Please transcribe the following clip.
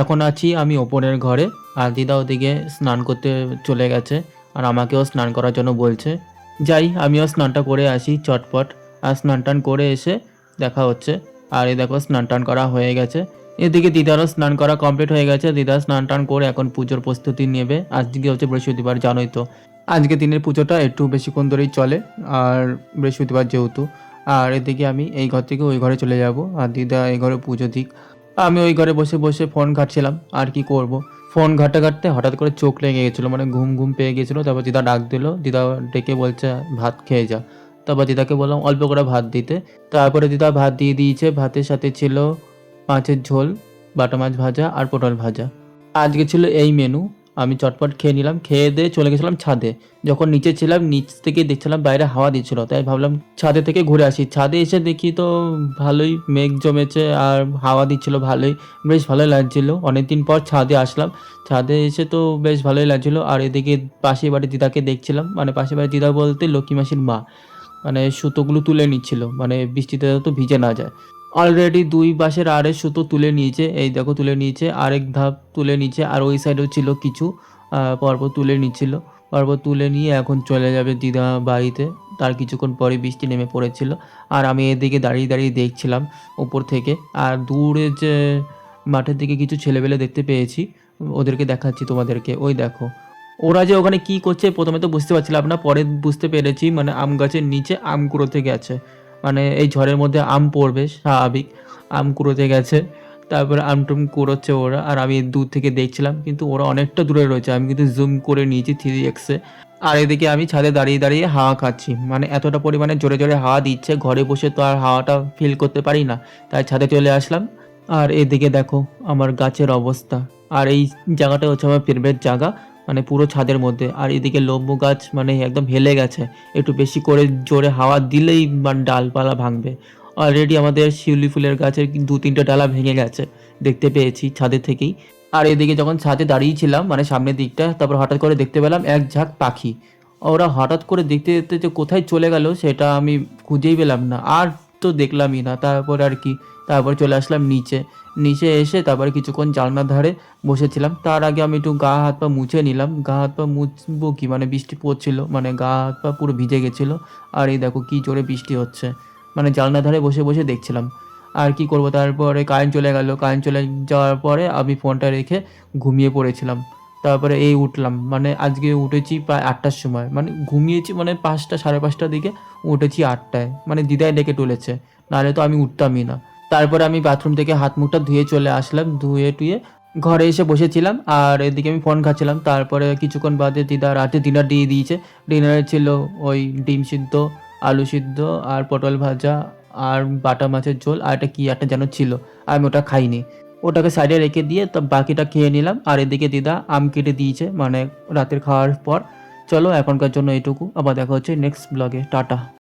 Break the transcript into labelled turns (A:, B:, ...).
A: এখন আছি আমি ওপরের ঘরে, আর দিদা ওদিকে স্নান করতে চলে গেছে, আর আমাকেও স্নান করার জন্য বলছে। যাই, আমিও স্নানটা করে আসি চটপট। আর স্নান টান করে এসে দেখা হচ্ছে। আর এই দেখো স্নান টান করা হয়ে গেছে। এদিকে দিদারও স্নান করা কমপ্লিট হয়ে গেছে। দিদা স্নান টান করে এখন পুজোর প্রস্তুতি নেবে। আজকে হচ্ছে বৃহস্পতিবার, জানোই তো। আজকে দিনের পুজোটা একটু বেশিক্ষণ ধরেই চলে, আর বৃহস্পতিবার যেহেতু। আর এদিকে আমি এই ঘর থেকে ওই ঘরে চলে যাব, আর দিদা এই ঘরে পুজো দিক। আমি ওই ঘরে বসে বসে ফোন ঘাঁটছিলাম, আর কি করব। ফোন ঘাঁটতে ঘাঁটতে হঠাৎ করে চোখ লেগে গেছিলো, মানে ঘুম ঘুম পেয়ে গেছিলো। তারপর দিদা ডাক দিল, দিদা ডেকে বলছে ভাত খেয়ে যা। তারপর দিদাকে বললাম অল্প করে ভাত দিতে। তারপরে দিদা ভাত দিয়ে দিয়েছে। ভাতের সাথে ছিল মাছের ঝোল, বাটা মাছ ভাজা আর পটল ভাজা। আজকে ছিল এই মেনু। আমি চটপট খেয়ে নিলাম, খেয়ে দিয়ে চলে গেছিলাম ছাদে। যখন নিচে ছিলাম, নিচ থেকে দেখছিলাম বাইরে হাওয়া দিচ্ছিল, তাই ভাবলাম ছাদে থেকে ঘুরে আসি। ছাদে এসে দেখি তো ভালোই মেঘ জমেছে, আর হাওয়া দিচ্ছিল ভালোই। বেশ ভালোই লাগছিল, অনেকদিন পর ছাদে আসলাম। ছাদে এসে তো বেশ ভালোই লাগছিল। আর এদিকে পাশের বাড়ির দিদাকে দেখছিলাম, মানে পাশের বাড়ির দিদা বলতে লক্ষ্মী মাসির মা। মানে সুতোগুলো তুলে নিচ্ছিল, মানে বৃষ্টিতে তো ভিজে না যায়। অলরেডি দুই পাশের আড়ে সুতো তুলে নিয়েছে, এই দেখো তুলে নিয়েছে, আরেক ধাপ তুলে নিয়েছে, আর ওই সাইডেও ছিল কিছু। পরপর তুলে নিচ্ছিল। পরপর তুলে নিয়ে এখন চলে যাবে দিদা বাড়িতে। তার কিছুক্ষণ পরে বৃষ্টি নেমে পড়েছিল। আর আমি এদিকে দাঁড়িয়ে দাঁড়িয়ে দেখছিলাম উপর থেকে। আর দূরে যে মাঠের দিকে কিছু ছেলেবেলে দেখতে পেয়েছি, ওদেরকে দেখাচ্ছি তোমাদেরকে। ওই দেখো, ওরা যে ওখানে কি করছে প্রথমে তো বুঝতে পারছিলাম না, পরে বুঝতে পেরেছি। মানে আম গাছের নিচে আম কুড়োতে গেছে। মানে এই ঝড়ের মধ্যে আম পড়বে স্বাভাবিক, আম কুড়োতে গেছে। তারপরে আমটুম কুড়োচ্ছে ওরা, আর আমি দূর থেকে দেখছিলাম। কিন্তু ওরা অনেকটা দূরে রয়েছে, আমি কিন্তু জুম করে নিয়েছি 3x-এ। আর এদিকে আমি ছাদে দাঁড়িয়ে দাঁড়িয়ে হাওয়া খাচ্ছি, মানে এতটা পরিমাণে জোরে জোরে হাওয়া দিচ্ছে, ঘরে বসে তো আর হাওয়াটা ফিল করতে পারি না, তাই ছাদে চলে আসলাম। আর এদিকে দেখো আমার গাছের অবস্থা। আর এই জায়গাটা হচ্ছে আমার ফেভারিট জায়গা, মানে পুরো ছাদের মধ্যে। আর এদিকে লেবু গাছ মানে একদম হেলে গেছে, একটু বেশি করে জোরে হাওয়া দিলেই মানে ডালপালা ভাঙবে। অলরেডি আমাদের শিউলি ফুলের গাছের 2-3টা ডালা ভেঙে গেছে, দেখতে পেয়েছি ছাদের থেকেই। আর এদিকে যখন ছাদে দাঁড়িয়েছিলাম মানে সামনের দিকটা, তারপর হঠাৎ করে দেখতে পেলাম এক ঝাঁক পাখি। ওরা হঠাৎ করে দেখতে দেখতে যে কোথায় চলে গেল সেটা আমি খুঁজেই পেলাম না, আর তো দেখলামই না। তারপর আর কি, তারপর চলে আসলাম নিচে। নিচে এসে তারপরে কিছুক্ষণ জানলার ধারে বসেছিলাম। তার আগে আমি একটু গা হাত পা মুছে নিলাম। গা হাত পা মুছবো কি, মানে বৃষ্টি পড়ছিল, মানে গা হাত পা পুরো ভিজে গেছিলো। আর এই দেখো কি জোরে বৃষ্টি হচ্ছে, মানে জানলার ধারে বসে বসে দেখছিলাম। আর কি করব, তারপরে কারেন্ট চলে গেল। কারেন্ট চলে যাওয়ার পরে আমি ফোনটা রেখে ঘুমিয়ে পড়েছিলাম। তারপরে এই উঠলাম, মানে আজকে উঠেছি প্রায় 8টার সময়, মানে ঘুমিয়েছি মানে 5টা 5:30টার দিকে, উঠেছি 8টায়। মানে দিদাই ডেকে তুলেছে, নাহলে তো আমি উঠতামই না। তারপরে আমি বাথরুম থেকে হাত মুখটা ধুয়ে চলে আসলাম, ধুয়ে টুয়ে ঘরে এসে বসেছিলাম। আর এদিকে আমি ফোন খাচ্ছিলাম। তারপরে কিছুক্ষণ বাদে দিদা রাতে ডিনার দিয়ে দিয়েছে। ডিনারে ছিল ওই ডিম সিদ্ধ, আলু সিদ্ধ, আর পটল ভাজা, আর বাটা মাছের ঝোল, আর একটা কি একটা যেন ছিল। আমি ওটা খাইনি, ওটাকে সাইডে রেখে দিয়ে তো বাকিটা খেয়ে নিলাম। আর এদিকে দিদা আম কেটে দিয়েছে, মানে রাতের খাওয়ার পর। চলো এখনকার জন্য এটুকু, আবার দেখা হচ্ছে নেক্সট ব্লগে। টাটা।